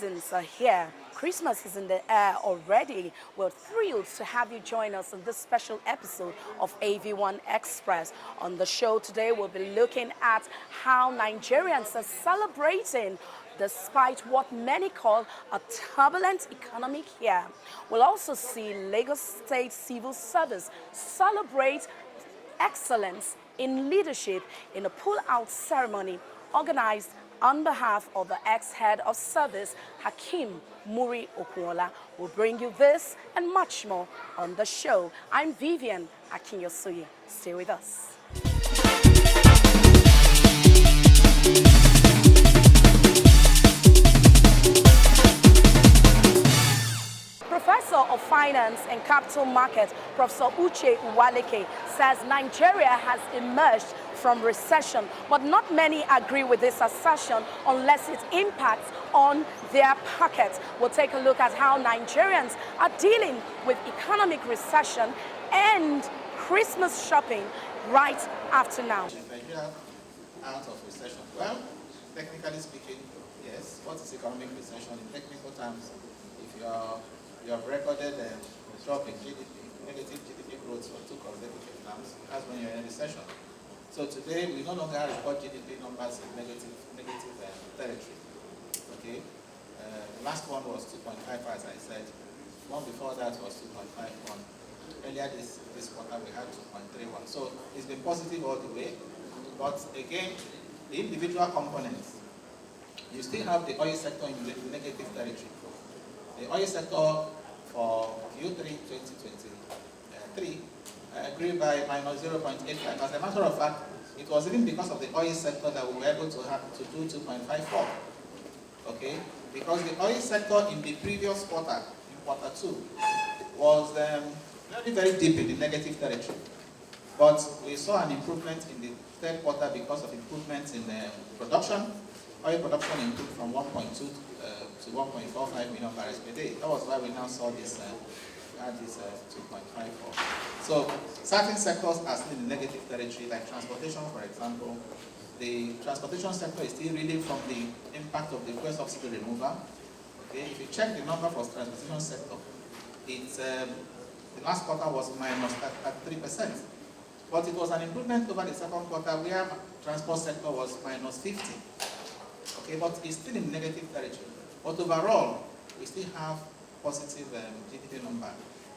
seasons are here. Christmas is in the air already. We're thrilled to have you join us in this special episode of AV1 Express. On the show today, we'll be looking at how Nigerians are celebrating despite what many call a turbulent economic year. We'll also see Lagos State Civil Service celebrate excellence in leadership in a pull-out ceremony organized on behalf of the ex-head of service, Hakeem Muri Okunola. We'll bring you this and much more on the show. I'm Vivian Akinyosuye. Stay with us. Professor of Finance and Capital Markets, Professor Uche Uwaleke, says Nigeria has emerged from recession, but not many agree with this assertion unless it impacts on their pockets. We'll take a look at how Nigerians are dealing with economic recession and Christmas shopping right after now. Nigeria out of recession. Well, technically speaking, yes. What is economic recession? In technical terms, if you have recorded a drop in GDP, negative GDP growth for 2 consecutive terms, that's when you're in a recession. So today, we no longer report GDP numbers in negative territory. Okay, the last one was 2.5, as I said. One before that was 2.51. Earlier this quarter, we had 2.31. So it's been positive all the way. But again, the individual components, you still have the oil sector in the negative territory. The oil sector for Q3 2023 grew by minus 0.85. As a matter of fact, it was even because of the oil sector that we were able to do 2.54. Okay, because the oil sector in the previous quarter, in quarter 2, was very deep in the negative territory. But we saw an improvement in the third quarter because of improvements in the production. Oil production improved from 1.2 to 1.45 million barrels per day. That was why we now saw this. 2.54. So certain sectors are still in negative territory, like transportation, for example. The transportation sector is still reeling from the impact of the fuel subsidy removal. Okay, if you check the number for transportation sector, it's the last quarter was minus at 3%, but it was an improvement over the second quarter where transport sector was minus 50. Okay, but it's still in negative territory. But overall, we still have positive GDP number,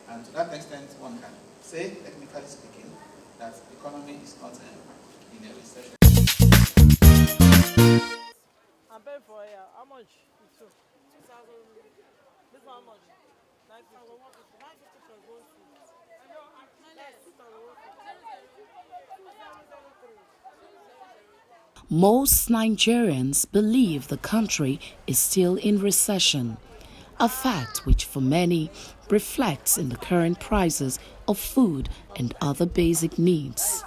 and to that extent, one can say, technically speaking, that the economy is not in a recession. I'm paying for how much? 2,000. This one how much? 950. 950 plus 150. Most Nigerians believe the country is still in recession, a fact which for many reflects in the current prices of food and other basic needs.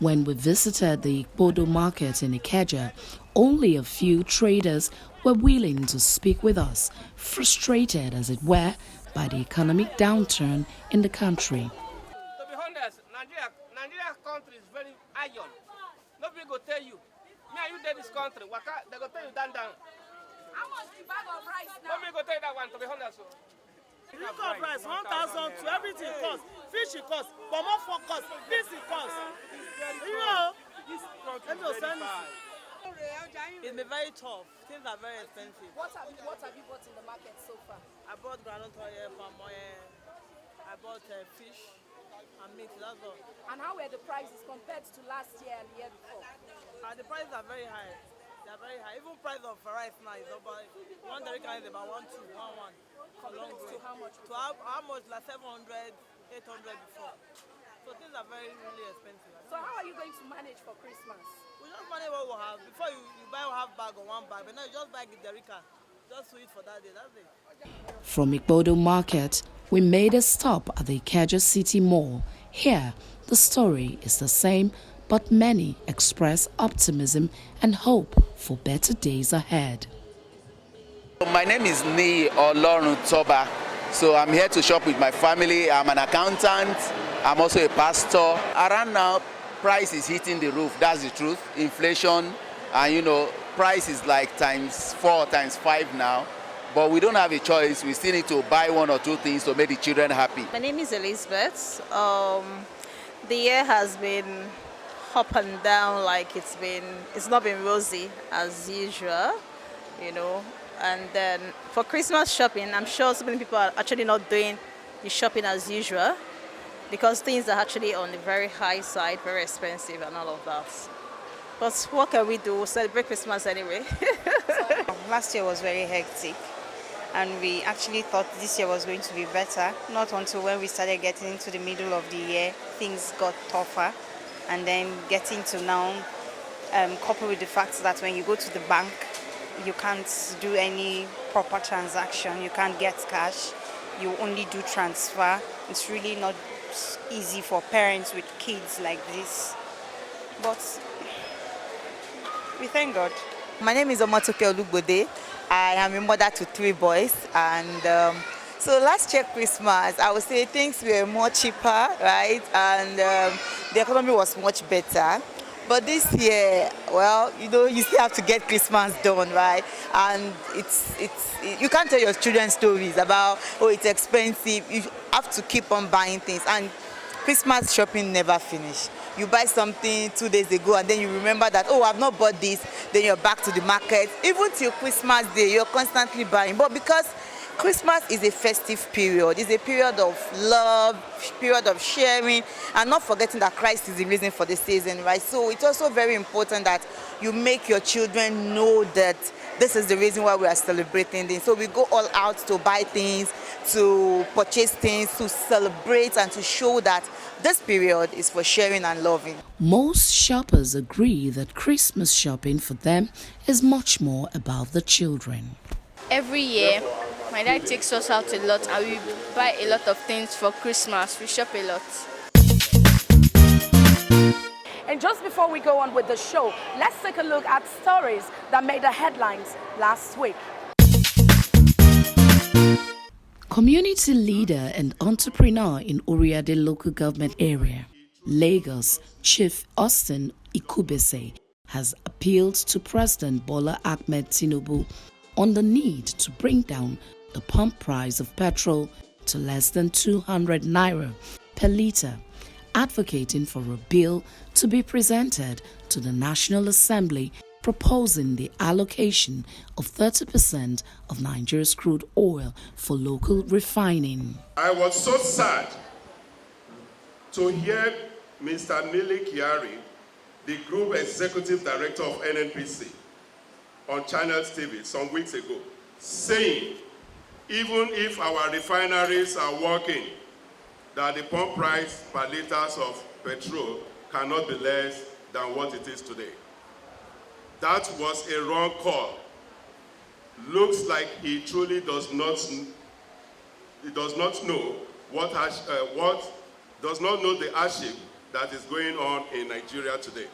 When we visited the Bodo market in Ikeja, only a few traders were willing to speak with us, frustrated as it were by the economic downturn in the country. To be honest, Nigeria country is very iron. Nobody go tell you. Me and you did this country. They go tell you down. How much the bag of rice now? Nobody go tell you that one, to be honest. The look of rice, 1,000 to everything cost. Fish it cost, but more for cost. This it cost. You know, let me send it. It's been very tough. Things are very expensive. What have you bought in the market so far? I bought groundnut oil, palm oil. I bought fish and meat. That's all. And how were the prices compared to last year and the year before? The prices are very high. They are very high. Even price of rice now is about 1 Derrick is about 1, 2, 1, 1. Compared to how much? To how much? Like 700, 800 before. So things are really expensive. So how are you going to manage for Christmas? We just manage what we have. Before you buy half bag or 1 bag, but now you just buy the Derrica. Just to eat for that day. That's it. From Igbodo Market, we made a stop at the Ikeja City Mall. Here, the story is the same, but many express optimism and hope for better days ahead. My name is Ni Olorun Toba. So I'm here to shop with my family. I'm an accountant. I'm also a pastor. Around now, price is hitting the roof. That's the truth. Inflation, and price is like times 4, times 5 now. But we don't have a choice. We still need to buy 1 or 2 things to make the children happy. My name is Elizabeth. The year has been up and down, like it's not been rosy as usual, you know. And then for Christmas shopping, I'm sure so many people are actually not doing the shopping as usual because things are actually on the very high side, very expensive and all of that. But what can we do? Celebrate Christmas anyway. Last year was very hectic, and we actually thought this year was going to be better. Not until when we started getting into the middle of the year, things got tougher. And then getting to now, coupled with the fact that when you go to the bank, you can't do any proper transaction, you can't get cash, you only do transfer. It's really not easy for parents with kids like this. But we thank God. My name is Omatoke Olugbode. I am a mother to 3 boys, and so last year Christmas, I would say things were more cheaper, right? And the economy was much better. But this year, well, you know, you still have to get Christmas done, right? And you can't tell your children stories about, oh, it's expensive. You have to keep on buying things, and Christmas shopping never finishes. You buy something 2 days ago and then you remember that, oh, I've not bought this, then you're back to the market. Even till Christmas Day, you're constantly buying. But because Christmas is a festive period, it's a period of love, period of sharing, and not forgetting that Christ is the reason for the season, right? So it's also very important that you make your children know that this is the reason why we are celebrating this. So we go all out to buy things, to purchase things, to celebrate, and to show that this period is for sharing and loving. Most shoppers agree that Christmas shopping for them is much more about the children. Every year, my dad takes us out a lot and we buy a lot of things for Christmas. We shop a lot. And just before we go on with the show, let's take a look at stories that made the headlines last week. Community leader and entrepreneur in Oriade local government area, Lagos, Chief Austin Ikubese, has appealed to President Bola Ahmed Tinubu on the need to bring down the pump price of petrol to less than 200 naira per litre, advocating for a bill to be presented to the National Assembly proposing the allocation of 30% of Nigeria's crude oil for local refining. I was so sad to hear Mr. Nili Kyari, the Group Executive Director of NNPC, on Channels TV some weeks ago, saying even if our refineries are working, that the pump price per litres of petrol cannot be less than what it is today. That was a wrong call. Looks like he truly does not know does not know the hardship that is going on in Nigeria today.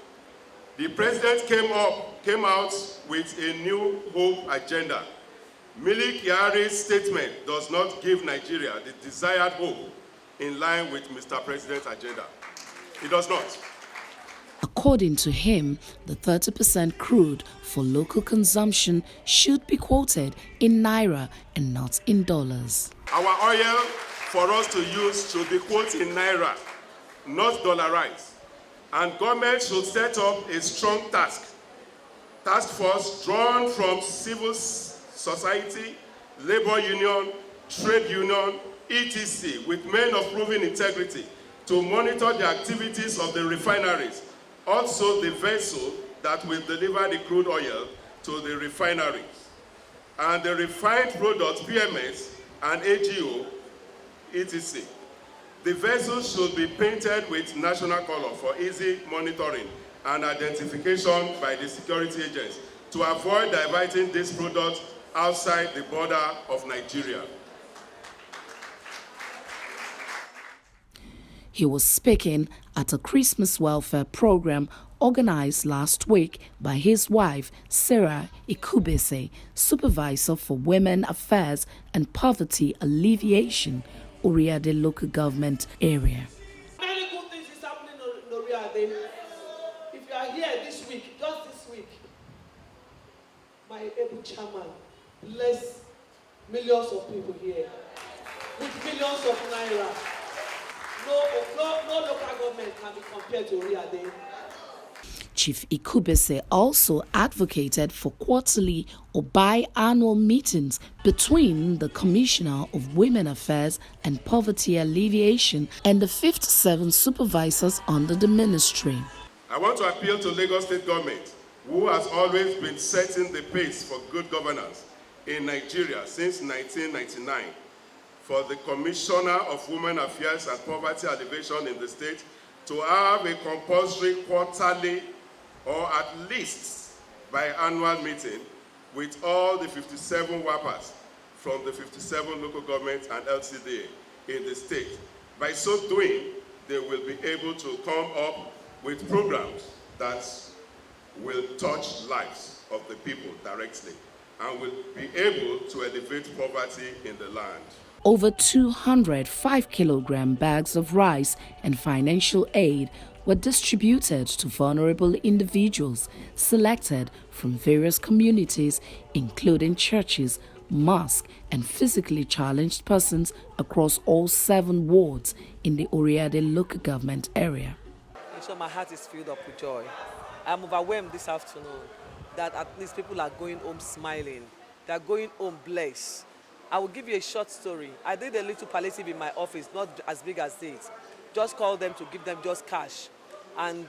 The president came out with a new hope agenda. Nili Kyari's statement does not give Nigeria the desired hope in line with Mr. President's agenda. It does not. According to him, the 30% crude for local consumption should be quoted in naira and not in dollars. Our oil for us to use should be quoted in naira, not dollarized. And government should set up a strong task force drawn from civil society, labor union, trade union, etc., with men of proven integrity to monitor the activities of the refineries, also the vessel that will deliver the crude oil to the refineries, and the refined product PMS and AGO, etc. The vessels should be painted with national color for easy monitoring and identification by the security agents to avoid diverting this product outside the border of Nigeria. He was speaking at a Christmas welfare program organized last week by his wife, Sarah Ikubese, Supervisor for Women Affairs and Poverty Alleviation, Oriade local government area. Many good things is happening in Oriade. If you are here this week, just this week, my able chairman, bless millions of people here with millions of naira. No local government can be compared to Oriade. Chief Ikubese also advocated for quarterly or biannual meetings between the Commissioner of Women Affairs and Poverty Alleviation and the 57 supervisors under the ministry. I want to appeal to Lagos State government, who has always been setting the pace for good governance in Nigeria since 1999, for the Commissioner of Women Affairs and Poverty Alleviation in the state to have a compulsory quarterly or at least biannual meeting with all the 57 WAPAs from the 57 local governments and LCDA in the state. By so doing, they will be able to come up with programs that will touch lives of the people directly and will be able to elevate poverty in the land. Over 200 5-kilogram bags of rice and financial aid were distributed to vulnerable individuals selected from various communities, including churches, mosques, and physically challenged persons across all 7 wards in the Oriade local government area. So my heart is filled up with joy. I'm overwhelmed this afternoon that at least people are going home smiling. They are going home blessed. I will give you a short story. I did a little palliative in my office, not as big as this. Just called them to give them just cash. And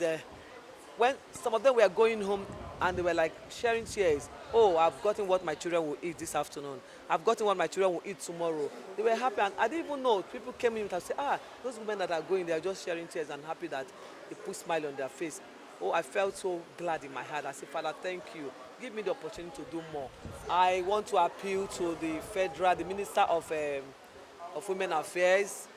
when some of them were going home and they were like sharing tears, oh, I've gotten what my children will eat this afternoon. I've gotten what my children will eat tomorrow. They were happy, and I didn't even know. People came in and said, those women that are going, they are just sharing tears and happy that they put a smile on their face. Oh, I felt so glad in my heart. I said, Father, thank you. Give me the opportunity to do more. I want to appeal to the Minister of Women Affairs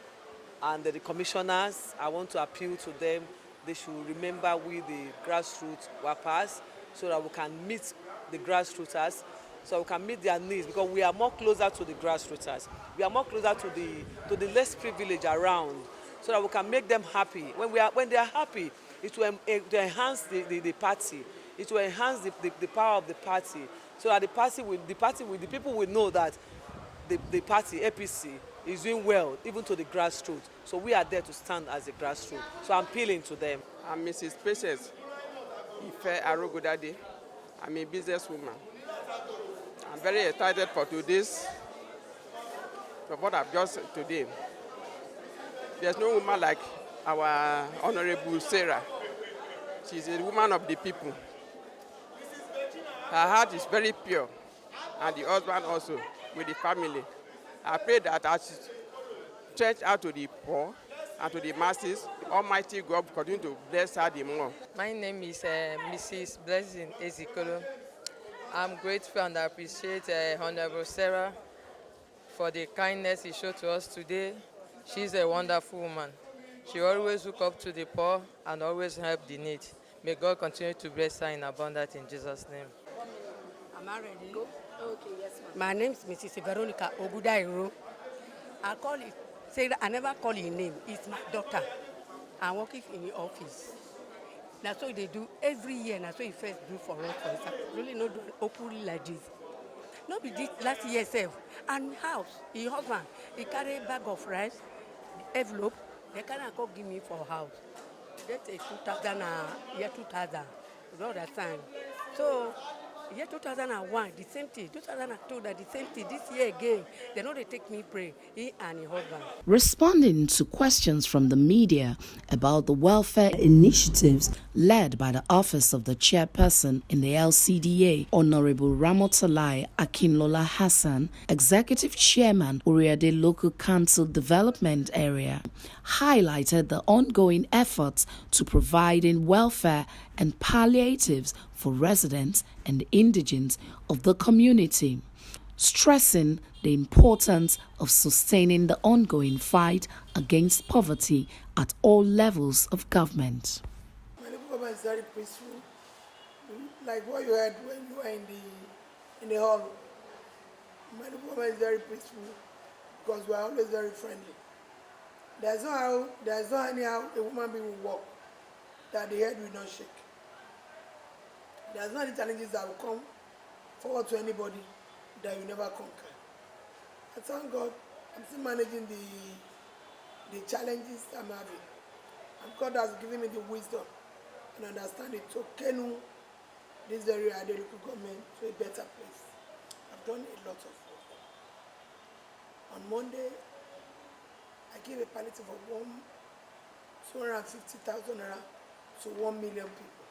and the commissioners. I want to appeal to them. They should remember we, the grassroots workers, so that we can meet the grassrooters, so we can meet their needs, because we are more closer to the grassrooters. We are more closer to the less privileged around, so that we can make them happy. When they are happy, it will enhance the party. It will enhance the power of the party, so that the people will know that the party, APC, is doing well, even to the grassroots. So we are there to stand as a grassroots. So I'm appealing to them. I'm Mrs. Patience Ife Arogodade. I'm a businesswoman. I'm very excited for what I've just today. There's no woman like our Honorable Sarah. She's a woman of the people. Her heart is very pure, and the husband also, with the family. I pray that as she stretch out to the poor and to the masses, Almighty God continue to bless her the more. My name is Mrs. Blessing Ezekolo. I'm grateful and appreciate Honorable Sarah for the kindness he showed to us today. She's a wonderful woman. She always look up to the poor and always help the need. May God continue to bless her in abundance in Jesus' name. Am I ready? Go. Okay, yes, ma'am. My name is Mrs. Veronica Ogudairo. I never call your name. It's my daughter. I'm working in the office. That's what they do every year. That's what you first do for us. Really not doing openly like this. Not be this last year self. And house, your husband, he carry a bag of rice, envelope. They can't go give me for house. That's a 2000, year 2000. You know that time. So, year 2001, the same thing. 2002, the same thing. This year again, they know they take me pray. He and his husband. Responding to questions from the media about the welfare initiatives led by the office of the chairperson in the LCDA, Honorable Ramotalai Akinlola Hassan, Executive Chairman, Oriade Local Council Development Area, highlighted the ongoing efforts to providing welfare and palliatives for residents and indigents of the community, stressing the importance of sustaining the ongoing fight against poverty at all levels of government. My local government is very peaceful, like what you heard when you were in the hall. My local government is very peaceful because we are always very friendly. There's no anyhow a woman being will walk that the head will not shake. There's no any challenges that will come forward to anybody that you never conquer. I thank God I'm still managing the challenges I'm having. And God has given me the wisdom and understanding to Kenu this very ideal local government to a better place. I've done a lot of work. On Monday, I gave a palliative of 250,000 naira to 1 million people.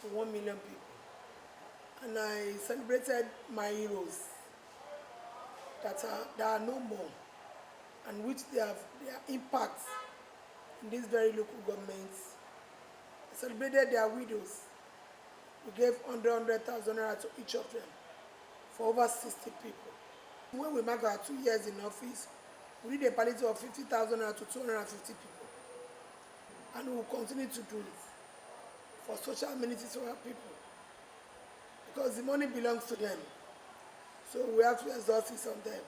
To 1 million people. And I celebrated my heroes that are no more, and which they have their impact in these very local governments. I celebrated their widows. We gave 100,000 naira to each of them for over 60 people. When we mark our 2 years in office, we did a palliative of 50,000 naira to 250 people. And we will continue to do it for social amenities for our people. Because the money belongs to them. So we have to exhaust it on them.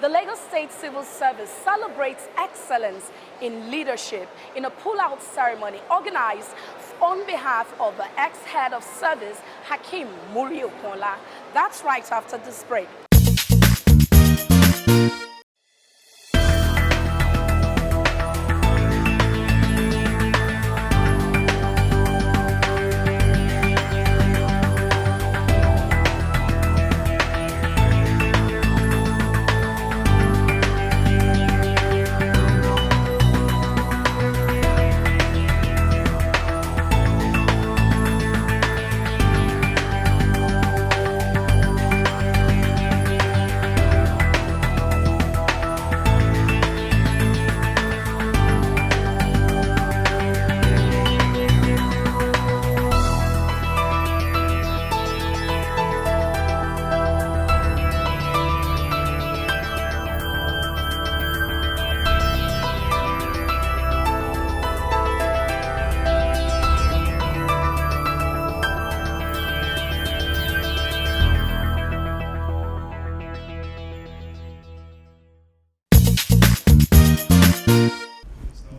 The Lagos State Civil Service celebrates excellence in leadership in a pull-out ceremony organized on behalf of the ex-head of service, Hakeem Muri Okunla. That's right after this break.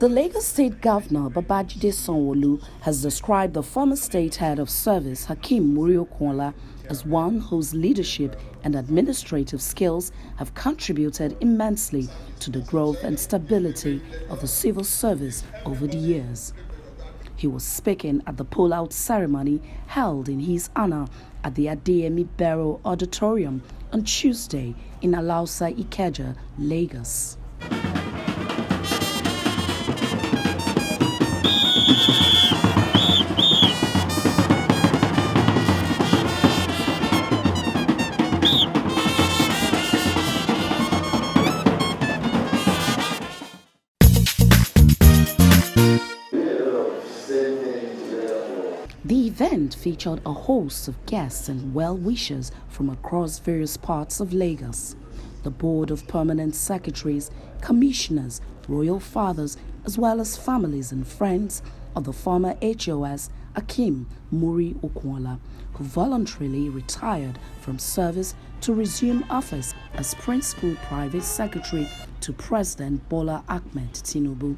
The Lagos State Governor, Babajide Sanwo-Olu, has described the former state head of service, Hakeem Muri Okunla, as one whose leadership and administrative skills have contributed immensely to the growth and stability of the civil service over the years. He was speaking at the pull-out ceremony held in his honor at the Adeyemi Barrow Auditorium on Tuesday in Alausa, Ikeja, Lagos. The event featured a host of guests and well-wishers from across various parts of Lagos. The Board of Permanent Secretaries, Commissioners, Royal Fathers, as well as families and friends of the former HOS, Hakeem Muri Okunla, who voluntarily retired from service to resume office as Principal Private Secretary to President Bola Ahmed Tinubu.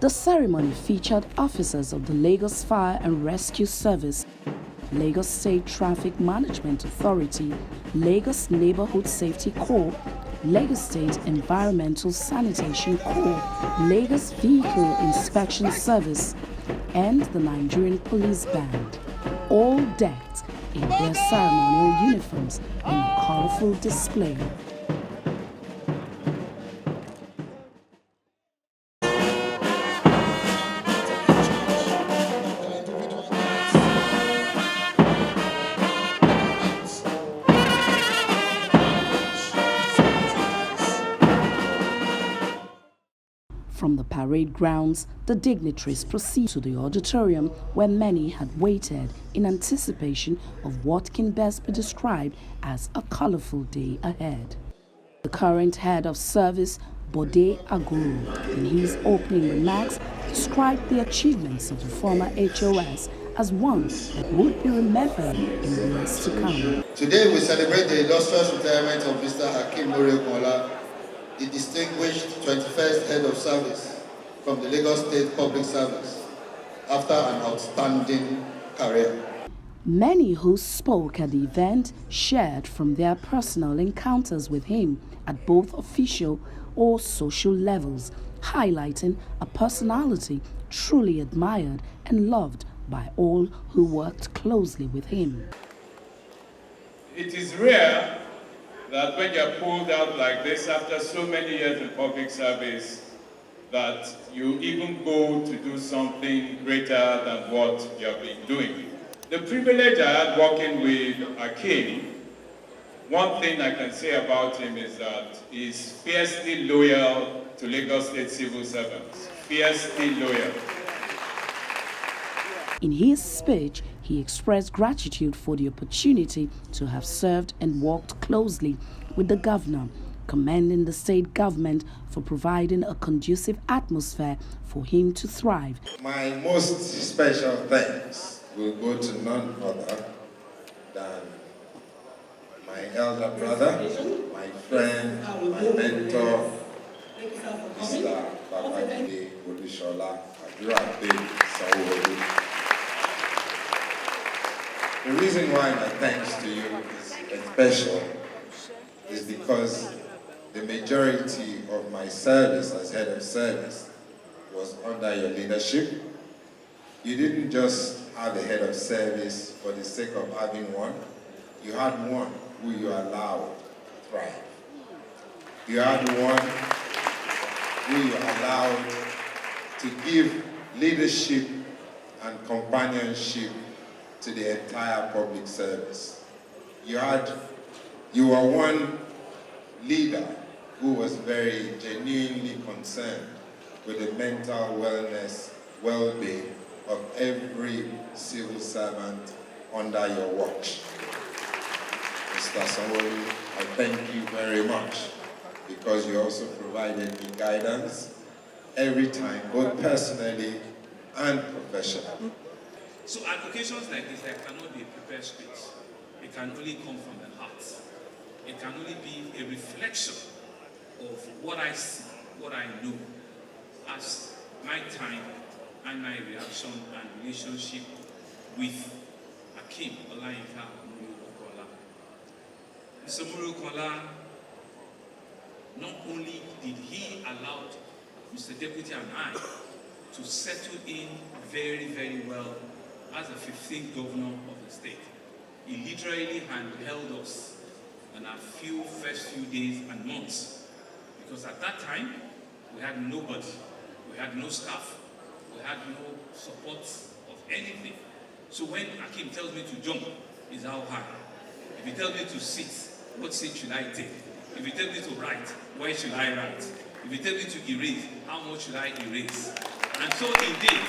The ceremony featured officers of the Lagos Fire and Rescue Service, Lagos State Traffic Management Authority, Lagos Neighborhood Safety Corps, Lagos State Environmental Sanitation Corps, Lagos Vehicle Inspection Service, and the Nigerian Police Band, all decked in their ceremonial uniforms in a colorful display. From the parade grounds, the dignitaries proceed to the auditorium where many had waited in anticipation of what can best be described as a colorful day ahead. The current head of service, Bode Aguru, in his opening remarks, described the achievements of the former HOS as one that would be remembered in the years to come. Today we celebrate the illustrious retirement of Mr. Hakeem Muri Okunla, the distinguished 21st head of service. from the Lagos State Public Service after an outstanding career. Many who spoke at the event shared from their personal encounters with him at both official or social levels, highlighting a personality truly admired and loved by all who worked closely with him. It is rare that when you're pulled out like this after so many years in public service, that you even go to do something greater than what you have been doing. The privilege I had working with Akeem, one thing I can say about him is that he's fiercely loyal to Lagos State civil servants. Fiercely loyal. In his speech, he expressed gratitude for the opportunity to have served and worked closely with the governor, commending the state government for providing a conducive atmosphere for him to thrive. My most special thanks will go to none other than my elder brother, my friend, my mentor, Mr. Babajide Odushola Adurape Sawolu. The reason why my thanks to you is special is because the majority of my service as head of service was under your leadership. You didn't just have a head of service for the sake of having one. You had one who you allowed to thrive. You had one who you allowed to give leadership and companionship to the entire public service. You were one leader who was very genuinely concerned with the mental wellness, well-being of every civil servant under your watch. Mr. Sanwo-Olu, I thank you very much because you also provided me guidance every time, both personally and professionally. So at occasions like this, there cannot be a prepared speech. It can only come from the heart. It can only be a reflection of what I see, what I know, as my time and my reaction and relationship with Akeem Olayinka Omuru-Okola. Mr. Omuru-Okola, not only did he allow Mr. Deputy and I to settle in very, very well as the 15th governor of the state. He literally handheld us in our first few days and months. Because at that time, we had nobody. We had no staff. We had no support of anything. So when Akeem tells me to jump, it's how high. If he tells me to sit, what seat should I take? If he tells me to write, where should I write? If he tells me to erase, how much should I erase? And so indeed,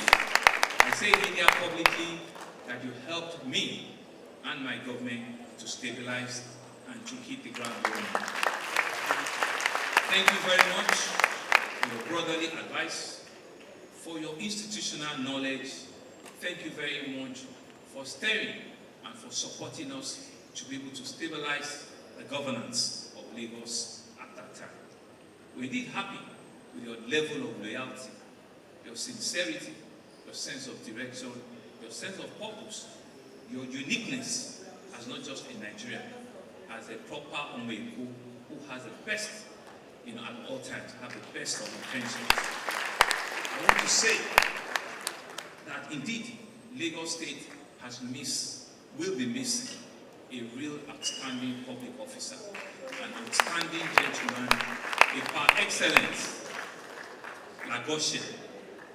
I say here publicly that you helped me and my government to stabilize and to hit the ground running. Thank you very much for your brotherly advice, for your institutional knowledge. Thank you very much for steering and for supporting us to be able to stabilize the governance of Lagos at that time. We're indeed happy with your level of loyalty, your sincerity, your sense of direction, your sense of purpose, your uniqueness as not just a Nigerian, as a proper Omeko who has the best, at all times, have the best of intentions. I want to say that indeed, Lagos State will be missing a real outstanding public officer, an outstanding gentleman, a par excellence, Lagosian.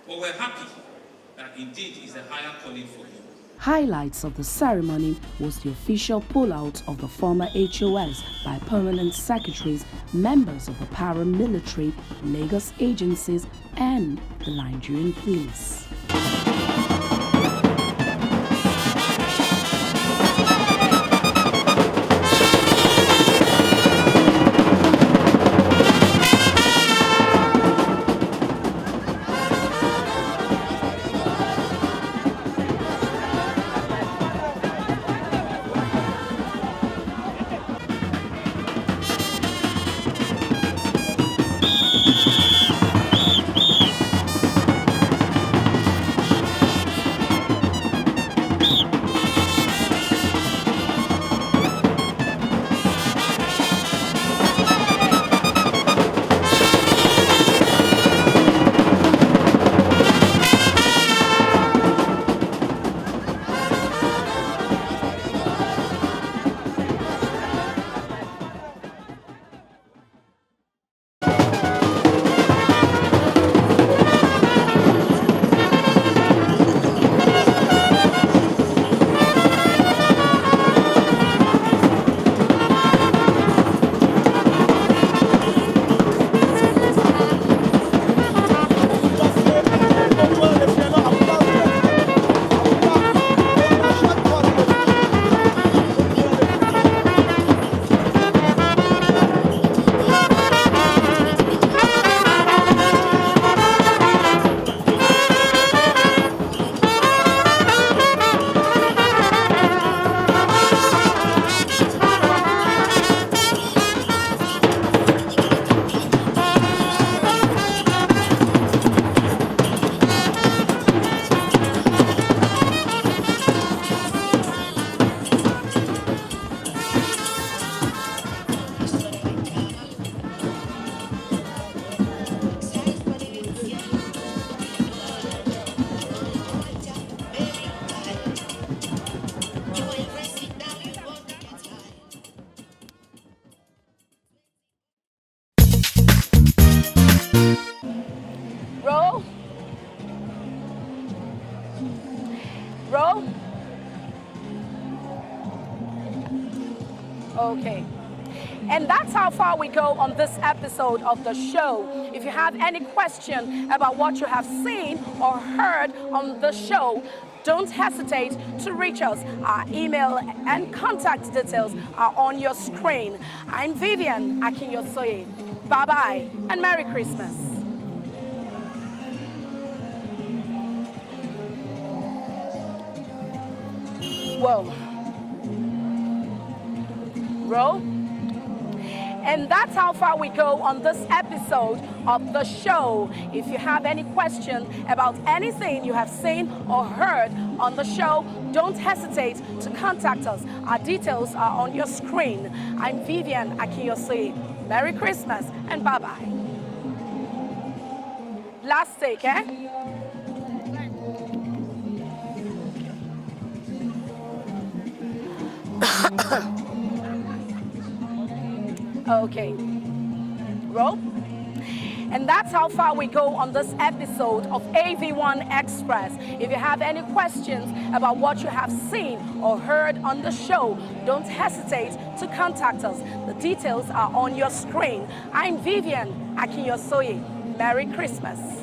But we're happy that indeed is a higher calling for you. Highlights of the ceremony was the official pullout of the former HOS by permanent secretaries, members of the paramilitary, Lagos agencies, and the Nigerian police. Okay. And that's how far we go on this episode of the show. If you have any question about what you have seen or heard on the show, don't hesitate to reach us. Our email and contact details are on your screen. I'm Vivian Akinyosoye. Bye-bye and Merry Christmas. Whoa. Roll. And that's how far we go on this episode of the show. If you have any question about anything you have seen or heard on the show, don't hesitate to contact us. Our details are on your screen. I'm Vivian Akinyosoye. Merry Christmas and bye-bye. Last take, eh? Okay. Roll. And that's how far we go on this episode of AV1 Express. If you have any questions about what you have seen or heard on the show, don't hesitate to contact us. The details are on your screen. I'm Vivian Akinyosoye. Merry Christmas.